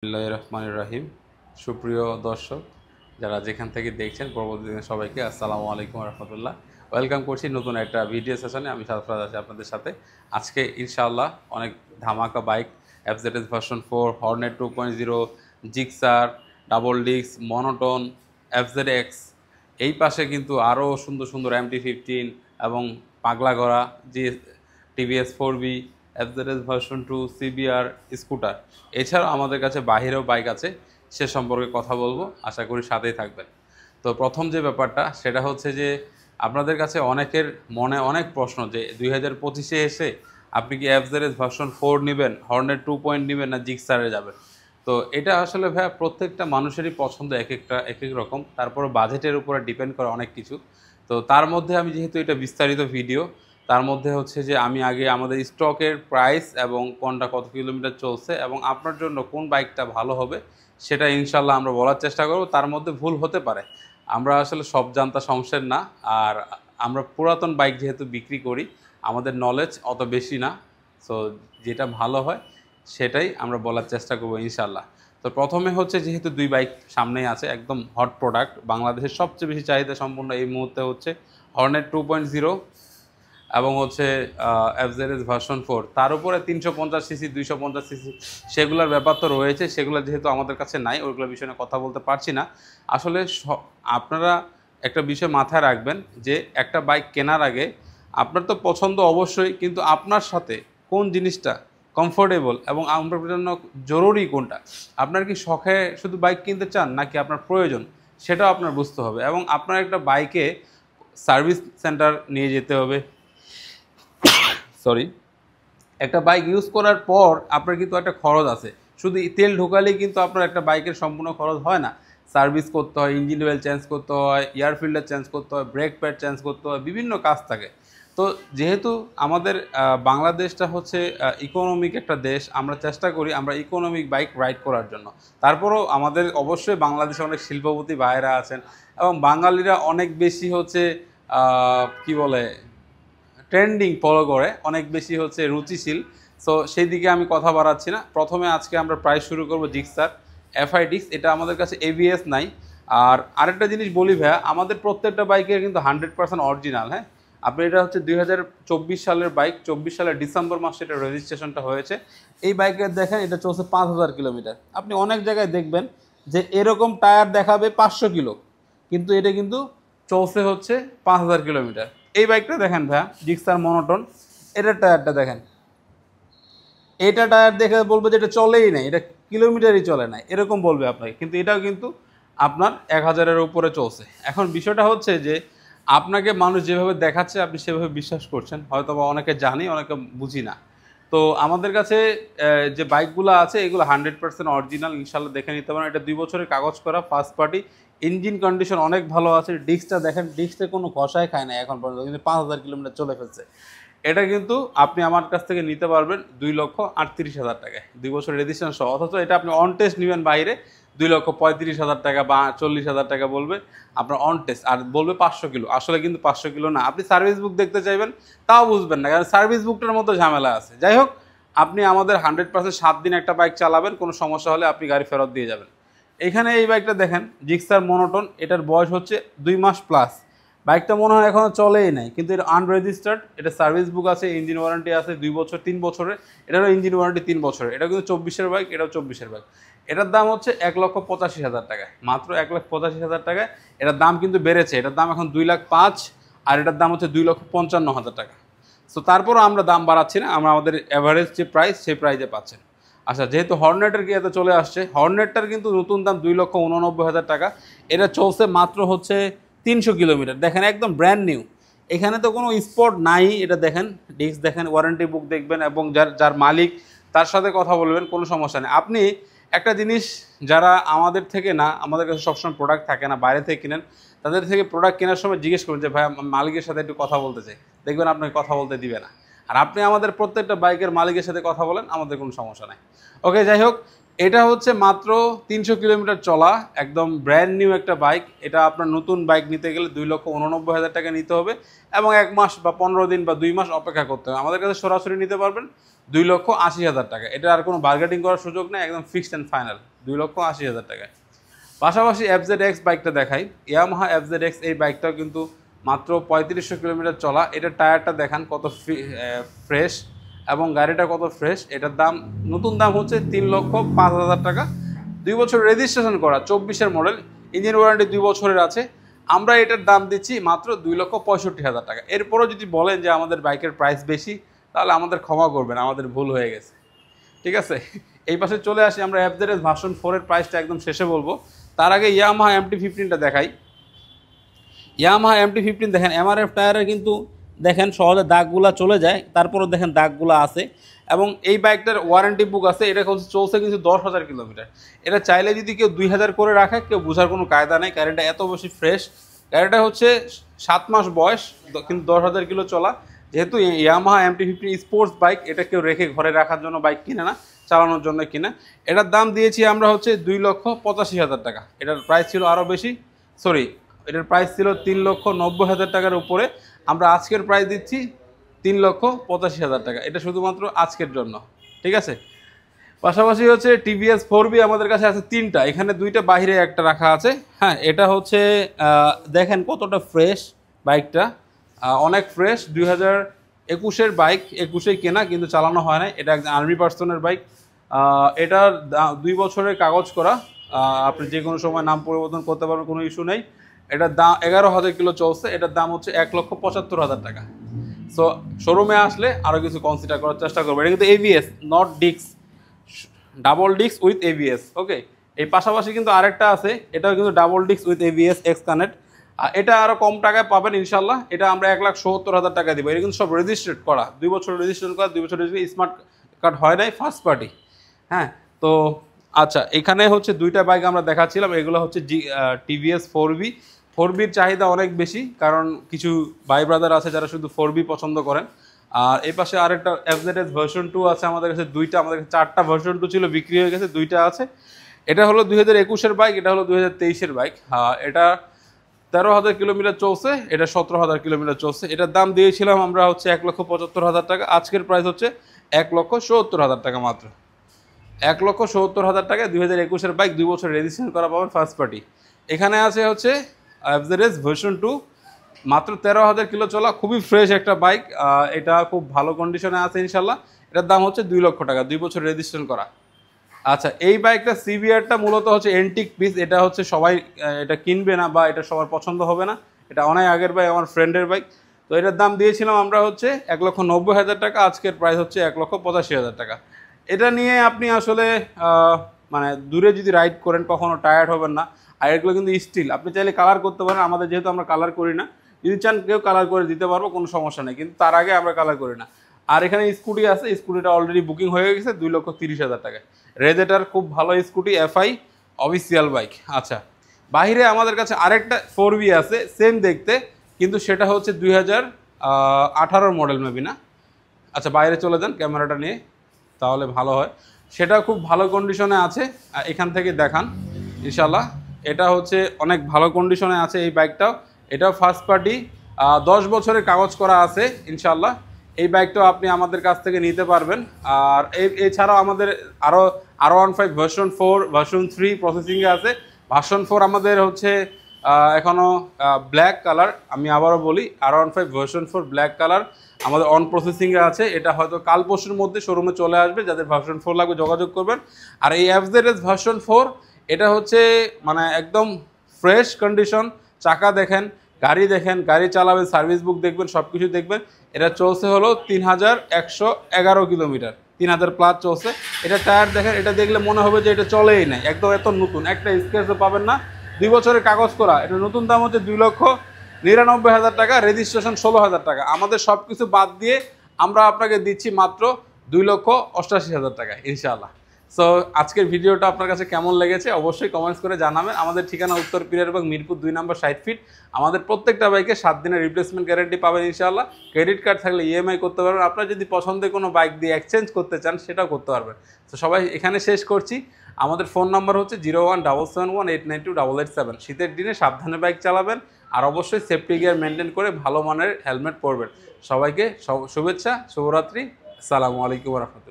রহমানির রাহিম। সুপ্রিয় দর্শক যারা যেখান থেকে দেখছেন পরবর্তী দিনে সবাইকে আসসালামু আলাইকুম রহমতুল্লাহ। ওয়েলকাম করছি নতুন একটা ভিডিও সেশনে। আমি সারফরাজ আছি আপনাদের সাথে। আজকে ইনশাআল্লাহ অনেক ধামাকা bike, FZS version 4, Hornet 2.0, Gixxer, double disc, monotone, FZX, এই পাশে কিন্তু আরও সুন্দর সুন্দর MT-15 এবং পাগলা গড়া যে TVS 4B, FZS version 2, CBR, scooter, এছাড়াও আমাদের কাছে বাহিরেও বাইক আছে, সে সম্পর্কে কথা বলবো। আশা করি সাথেই থাকবেন। তো প্রথম যে ব্যাপারটা সেটা হচ্ছে যে আপনাদের কাছে অনেকের মনে অনেক প্রশ্ন যে 2025-এ এসে আপনি কি এফজেডএস ভার্সন 4 নেবেন, হর্নেট 2 নেবেন, না জিক্সারে যাবেন। তো এটা আসলে ভাইয়া প্রত্যেকটা মানুষেরই পছন্দ এক এক রকম, তারপরে বাজেটের উপরে ডিপেন্ড করে অনেক কিছু। তো তার মধ্যে আমি যেহেতু এটা বিস্তারিত ভিডিও, তার মধ্যে হচ্ছে যে আমি আগে আমাদের স্টকের প্রাইস এবং কোনটা কত কিলোমিটার চলছে এবং আপনার জন্য কোন বাইকটা ভালো হবে সেটা ইনশাল্লাহ আমরা বলার চেষ্টা করব। তার মধ্যে ভুল হতে পারে, আমরা আসলে সব জানতা সমস্যার না। আর আমরা পুরাতন বাইক যেহেতু বিক্রি করি, আমাদের নলেজ অত বেশি না। সো যেটা ভালো হয় সেটাই আমরা বলার চেষ্টা করবো ইনশাল্লাহ। তো প্রথমে হচ্ছে যেহেতু দুই বাইক সামনেই আছে, একদম হট প্রোডাক্ট, বাংলাদেশের সবচেয়ে বেশি চাহিদা সম্পূর্ণ এই মুহূর্তে হচ্ছে হর্নেট 2.0 এবং হচ্ছে এফজেডএস ভার্সন 4। তার উপরে 350 সিসি, 250 সিসি, সেগুলোর ব্যাপার তো রয়েছে। সেগুলো যেহেতু আমাদের কাছে নাই, ওইগুলো বিষয়ে নিয়ে কথা বলতে পারছি না। আসলে আপনারা একটা বিষয় মাথায় রাখবেন যে একটা বাইক কেনার আগে আপনার তো পছন্দ অবশ্যই, কিন্তু আপনার সাথে কোন জিনিসটা কমফোর্টেবল এবং আপনার জন্য জরুরি কোনটা, আপনার কি শখে শুধু বাইক কিনতে চান নাকি আপনার প্রয়োজন, সেটাও আপনার বুঝতে হবে। এবং আপনার একটা বাইকে সার্ভিস সেন্টার নিয়ে যেতে হবে। সরি, একটা বাইক ইউজ করার পর আপনার কিন্তু একটা খরচ আছে। শুধু তেল ঢোকালেই কিন্তু আপনার একটা বাইকের সম্পূর্ণ খরচ হয় না। সার্ভিস করতে হয়, ইঞ্জিন অয়েল চেঞ্জ করতে হয়, এয়ার ফিল্টার চেঞ্জ করতে হয়, ব্রেক প্যাড চেঞ্জ করতে হয়, বিভিন্ন কাজ থাকে। তো যেহেতু আমাদের বাংলাদেশটা হচ্ছে ইকোনমিক একটা দেশ, আমরা চেষ্টা করি আমরা ইকোনমিক বাইক রাইড করার জন্য। তারপরেও আমাদের অবশ্যই বাংলাদেশে অনেক শিল্পপতি ভাইয়েরা আছেন এবং বাঙালিরা অনেক বেশি হচ্ছে কি বলে ট্রেন্ডিং ফলো করে, অনেক বেশি হচ্ছে রুচিশীল। সো সেই দিকে আমি কথা বাড়াচ্ছি না। প্রথমে আজকে আমরা প্রাইস শুরু করব জিক্সার FI ডিক্স। এটা আমাদের কাছে ABS নাই। আর আরেকটা জিনিস বলি ভাইয়া, আমাদের প্রত্যেকটা বাইকের কিন্তু 100% অরিজিনাল। হ্যাঁ, আপনি এটা হচ্ছে 2024 সালের বাইক, 24 সালের ডিসেম্বর মাসে এটা রেজিস্ট্রেশনটা হয়েছে। এই বাইকের দেখেন এটা চলছে 5000 কিলোমিটার। আপনি অনেক জায়গায় দেখবেন যে এরকম টায়ার দেখাবে 500 কিলো, কিন্তু এটা কিন্তু চলছে হচ্ছে 5000 কিলোমিটার। এই বাইকটা দেখেন ভাইয়া, জিক্সার মনোটন, এটার টায়ারটা দেখেন, এটা টায়ার দেখে বলবে যে এটা চলেই নাই, এটা কিলোমিটারই চলে না, এরকম বলবে আপনাকে। কিন্তু এটাও কিন্তু আপনার 1000-এর উপরে চলছে। এখন বিষয়টা হচ্ছে যে আপনাকে মানুষ যেভাবে দেখাচ্ছে আপনি সেভাবে বিশ্বাস করছেন, হয়তো বা অনেকে জানি অনেকে বুঝি না। তো আমাদের কাছে যে বাইকগুলো আছে এগুলো 100% অরিজিনাল, ইনশাল্লাহ দেখে নিতে পারেন। এটা 2 বছরের কাগজ করা, ফার্স্ট পার্টি, ইঞ্জিন কন্ডিশন অনেক ভালো আছে। ডিস্কটা দেখেন, ডিস্কটা কোনো ঘষায় খায় না এখন পর্যন্ত, কিন্তু 5000 কিলোমিটার চলে ফেলছে। এটা কিন্তু আপনি আমার কাছ থেকে নিতে পারবেন 2,38,000 টাকায়, 2 বছর রেজিস্ট্রেশন সহ। অথচ এটা আপনি অন টেস্ট নেবেন বাইরে 2,35,000 টাকা বা 40,000 টাকা বলবে আপনার অন টেস্ট, আর বলবে 500 কিলো। আসলে কিন্তু 500 কিলো না। আপনি সার্ভিস বুক দেখতে চাইবেন, তাও বুঝবেন না, কারণ সার্ভিস বুকটার মতো ঝামেলা আছে। যাই হোক, আপনি আমাদের 100% 7 দিন একটা বাইক চালাবেন, কোনো সমস্যা হলে আপনি গাড়ি ফেরত দিয়ে যাবেন। এখানে এই বাইকটা দেখেন, জিক্সার মনোটন, এটার বয়স হচ্ছে 2 মাস প্লাস। বাইকটা মনে হয় এখনও চলেই নাই, কিন্তু এটা আনরেজিস্টার্ড। এটা সার্ভিস বুক আছে, ইঞ্জিন ওয়ারেন্টি আছে 2 বছর, 3 বছরের। এটারও ইঞ্জিন ওয়ারেন্টি 3 বছরের। এটা কিন্তু 24-এর বাইক, এটাও 24-এর বাইক। এটার দাম হচ্ছে 1,85,000 টাকায়, মাত্র 1,85,000 টাকায়। এটার দাম কিন্তু বেড়েছে, এটার দাম এখন 2,05,000, আর এটার দাম হচ্ছে 2,55,000 টাকা। সো তারপরও আমরা দাম বাড়াচ্ছি না, আমরা আমাদের অ্যাভারেজ যে প্রাইস সেই প্রাইসে পাচ্ছেন। আচ্ছা, যেহেতু হর্নেটের কি এতে চলে আসছে, হর্নেটটার কিন্তু নতুন দাম 2,89,000 টাকা। এটা চলছে মাত্র হচ্ছে 300 কিলোমিটার। দেখেন একদম ব্র্যান্ড নিউ, এখানে তো কোনো স্পট নাই। এটা দেখেন, ডিস্ক দেখেন, ওয়ারেন্টি বুক দেখবেন এবং যার যার মালিক তার সাথে কথা বলবেন, কোনো সমস্যা নেই। আপনি একটা জিনিস, যারা আমাদের থেকে না, আমাদের কাছে সবসময় প্রোডাক্ট থাকে না, বাইরে থেকে কিনেন, তাদের থেকে প্রোডাক্ট কেনার সময় জিজ্ঞেস করুন যে ভাই মালিকের সাথে একটু কথা বলতে চাই, দেখবেন আপনাকে কথা বলতে দিবে না। আর আপনি আমাদের প্রত্যেকটা বাইকের মালিকের সাথে কথা বলেন, আমাদের কোনো সমস্যা নাই। ওকে, যাই হোক, এটা হচ্ছে মাত্র 300 কিলোমিটার চলা, একদম ব্র্যান্ড নিউ একটা বাইক। এটা আপনার নতুন বাইক নিতে গেলে 2,89,000 টাকা নিতে হবে এবং 1 মাস বা 15 দিন বা 2 মাস অপেক্ষা করতে হবে। আমাদের কাছে সরাসরি নিতে পারবেন 2,80,000 টাকা। এটা আর কোনো বার্গেটিং করার সুযোগ নেই, একদম ফিক্সড অ্যান্ড ফাইনাল। 2,80,000 টাকায়। পাশাপাশি FZX বাইকটা দেখাই, ইয়ামাহা FZX এই বাইকটাও কিন্তু মাত্র 3500 কিলোমিটার চলা। এটার টায়ারটা দেখান কত ফ্রেশ এবং গাড়িটা কত ফ্রেশ। এটার দাম নতুন দাম হচ্ছে 3,05,000 টাকা। 2 বছর রেজিস্ট্রেশন করা, 24-এর মডেল, ইঞ্জিন ওয়ারেন্টি 2 বছরের আছে। আমরা এটার দাম দিচ্ছি মাত্র 2,65,000 টাকা। এরপরও যদি বলেন যে আমাদের বাইকের প্রাইস বেশি, তাহলে আমাদের ক্ষমা করবেন, আমাদের ভুল হয়ে গেছে, ঠিক আছে। এই পাশে চলে আসি আমরা FZS ভার্সন 4 এর প্রাইসটা একদম শেষে বলবো। তার আগে ইয়ামাহা MT-15টা দেখাই। ইয়ামাহা MT-15 দেখেন MRF টায়ারে কিন্তু দেখেন সহজে দাগগুলা চলে যায়, তারপরও দেখেন দাগগুলো আছে এবং এই বাইকটার ওয়ারেন্টি বুক আছে। এটা চলছে কিন্তু 10,000 কিলোমিটার। এটা চাইলে যদি কেউ 2,000 করে রাখে, কেউ বোঝার কোনো কায়দা নেই। গাড়িটা এত বেশি ফ্রেশ, গাড়িটা হচ্ছে 7 মাস বয়স কিন্তু 10,000 কিলো চলা। যেহেতু ইয়ামাহা MT-15 স্পোর্টস বাইক, এটা কেউ রেখে ঘরে রাখার জন্য বাইক কিনে না, চালানোর জন্য কিনে। এটার দাম দিয়েছি আমরা হচ্ছে 2,85,000 টাকা। এটার প্রাইস ছিল আরও বেশি, সরি, এটার প্রাইস ছিল 3,90,000 টাকার উপরে। আমরা আজকের প্রাইস দিচ্ছি 3,85,000 টাকা। এটা শুধুমাত্র আজকের জন্য, ঠিক আছে। পাশাপাশি হচ্ছে TVS 4B আমাদের কাছে আছে 3টা, এখানে 2টা বাইরে একটা রাখা আছে। হ্যাঁ, এটা হচ্ছে দেখেন কতটা ফ্রেশ বাইকটা, অনেক ফ্রেশ। 2021-এর বাইক, 21-এ কেনা কিন্তু চালানো হয় না। এটা একজন আর্মি পার্সনের বাইক। এটার 2 বছরের কাগজ করা, আপনি যে কোনো সময় নাম পরিবর্তন করতে পারবেন, কোনো ইস্যু নেই। এটার দাম 11,000 কিলো চলছে। এটার দাম হচ্ছে 1,75,000 টাকা। সো শোরুমে আসলে আরও কিছু কনসিডার করার চেষ্টা করবো। এটা কিন্তু ABS, not disc, double disc with ABS, okay. এই পাশাপাশি কিন্তু আরেকটা আছে, এটাও কিন্তু double disc with ABS X connect. এটা আরও কম টাকায় পাবেন ইনশাল্লাহ। এটা আমরা 1,70,000 টাকা দিব। এটা কিন্তু সব রেজিস্ট্রেড করা, 2 বছর রেজিস্ট্রেশন করা, 2 বছর রেজিস্ট্রেশন, স্মার্ট কার্ড হয় নাই, ফার্স্ট পার্টি। হ্যাঁ, তো আচ্ছা, এখানে হচ্ছে 2টা বাইক আমরা দেখাচ্ছিলাম। এগুলো হচ্ছে TVS 4B। 4Bর চাহিদা অনেক বেশি, কারণ কিছু ভাই ব্রাদার আছে যারা শুধু 4B পছন্দ করেন। আর এই পাশে আরেকটা FZS ভার্সন 2 আছে আমাদের কাছে 2টা। আমাদের কাছে 4টা ভার্সন 2 ছিল, বিক্রি হয়ে গেছে, 2টা আছে। এটা হলো 2021-এর বাইক, এটা হলো 2023-এর বাইক। এটা 13,000 কিলোমিটার চলছে, এটা 17,000 কিলোমিটার চলছে। এটার দাম দিয়েছিলাম আমরা হচ্ছে 1,75,000 টাকা। আজকের প্রাইস হচ্ছে 1,70,000 টাকা মাত্র। 1,70,000 টাকায় 2021-এর বাইক, 2 বছর রেজিস্ট্রেশন করা পাবেন, ফার্স্ট পার্টি। এখানে আছে হচ্ছে FZS ভার্সন 2, মাত্র 13,000 কিলো চলা, খুবই ফ্রেশ একটা বাইক। এটা খুব ভালো কন্ডিশনে আছে ইনশাল্লাহ। এটার দাম হচ্ছে 2 লক্ষ টাকা, 2 বছর রেজিস্ট্রেশন করা। আচ্ছা, এই বাইকটা CBRটা মূলত হচ্ছে এন্টিক পিস। এটা হচ্ছে সবাই এটা কিনবে না বা এটা সবার পছন্দ হবে না। এটা অনেক আগের বাইক, আমার ফ্রেন্ডের বাইক। তো এটার দাম দিয়েছিলাম আমরা হচ্ছে 1,90,000 টাকা। আজকের প্রাইস হচ্ছে 1,85,000 টাকা। এটা নিয়ে আপনি আসলে মানে দূরে যদি রাইড করেন কখনো টায়ার্ড হবেন না। আর এগুলো কিন্তু স্টিল, আপনি চাইলে কালার করতে পারেন। আমাদের যেহেতু আমরা কালার করি না, যদি চান কেউ কালার করে দিতে পারবো, কোনো সমস্যা নেই, কিন্তু তার আগে আমরা কালার করি না। আর এখানে স্কুটি আছে, স্কুটিটা অলরেডি বুকিং হয়ে গেছে 2,30,000 টাকায়। রেজেটার খুব ভালো স্কুটি, FI অফিসিয়াল বাইক। আচ্ছা, বাহিরে আমাদের কাছে আরেকটা 4B আছে, সেম দেখতে, কিন্তু সেটা হচ্ছে 2018 মডেল মেবি না। আচ্ছা, বাইরে চলে যান ক্যামেরাটা নিয়ে, তাহলে ভালো হয়। সেটা খুব ভালো কন্ডিশনে আছে, এখান থেকে দেখান ইনশাল্লাহ। এটা হচ্ছে অনেক ভালো কন্ডিশনে আছে এই বাইকটাও। এটাও ফার্স্ট পার্টি, 10 বছরের কাগজ করা আছে ইনশাল্লাহ। এই বাইকটাও আপনি আমাদের কাছ থেকে নিতে পারবেন। আর এছাড়াও আমাদের আরও R15 ভার্সন 4, ভার্সন 3 প্রসেসিংয়ে আছে। ভার্সন 4 আমাদের হচ্ছে এখনও ব্ল্যাক কালার। আমি আবারও বলি, R15 ভার্সন 4 ব্ল্যাক কালার আমাদের অন প্রসেসিংয়ে আছে। এটা হয়তো কাল পরশুর মধ্যে শোরুমে চলে আসবে, যাদের ভার্সন 4 লাগবে যোগাযোগ করবেন। আর এই FZS ভার্সন 4, এটা হচ্ছে মানে একদম ফ্রেশ কন্ডিশন। চাকা দেখেন, গাড়ি দেখেন, গাড়ি চালাবেন, সার্ভিস বুক দেখবেন, সব কিছু দেখবেন। এটা চলছে হলো 3,111 কিলোমিটার, 3,000 প্লাস চলছে। এটা টায়ার দেখেন, এটা দেখলে মনে হবে যে এটা চলেই নাই, একদম এত নতুন, একটা স্ক্র্যাচও পাবেন না। 2 বছরের কাগজ করা। এটা নতুন দাম হচ্ছে 2,99,000 টাকা, রেজিস্ট্রেশন 16,000 টাকা। আমাদের সব কিছু বাদ দিয়ে আমরা আপনাকে দিচ্ছি মাত্র 2,88,000 টাকায় ইনশাআল্লাহ। সো আজকের ভিডিওটা আপনার কাছে কেমন লেগেছে অবশ্যই কমেন্টস করে জানাবেন। আমাদের ঠিকানা উত্তর পিরিয়ার এবং মিরপুর 2 নম্বর 60 ফিট। আমাদের প্রত্যেকটা বাইকে 7 দিনের রিপ্লেসমেন্ট গ্যারান্টি পাবেন ইনশাআল্লাহ। ক্রেডিট কার্ড থাকলে EMI করতে পারবেন। আপনার যদি পছন্দের কোনো বাইক দিয়ে এক্সচেঞ্জ করতে চান সেটাও করতে পারবেন। তো সবাই এখানে শেষ করছি। আমাদের ফোন নাম্বার হচ্ছে 017718928887। শীতের দিনে সাবধানে বাইক চালাবেন, আর অবশ্যই সেফটি গিয়ার মেনটেন করে ভালো মানের হেলমেট পরবেন। সবাইকে শুভেচ্ছা, শুভরাত্রি, আসসালামু আলাইকুম ওয়া রাহমাতুল্লাহ।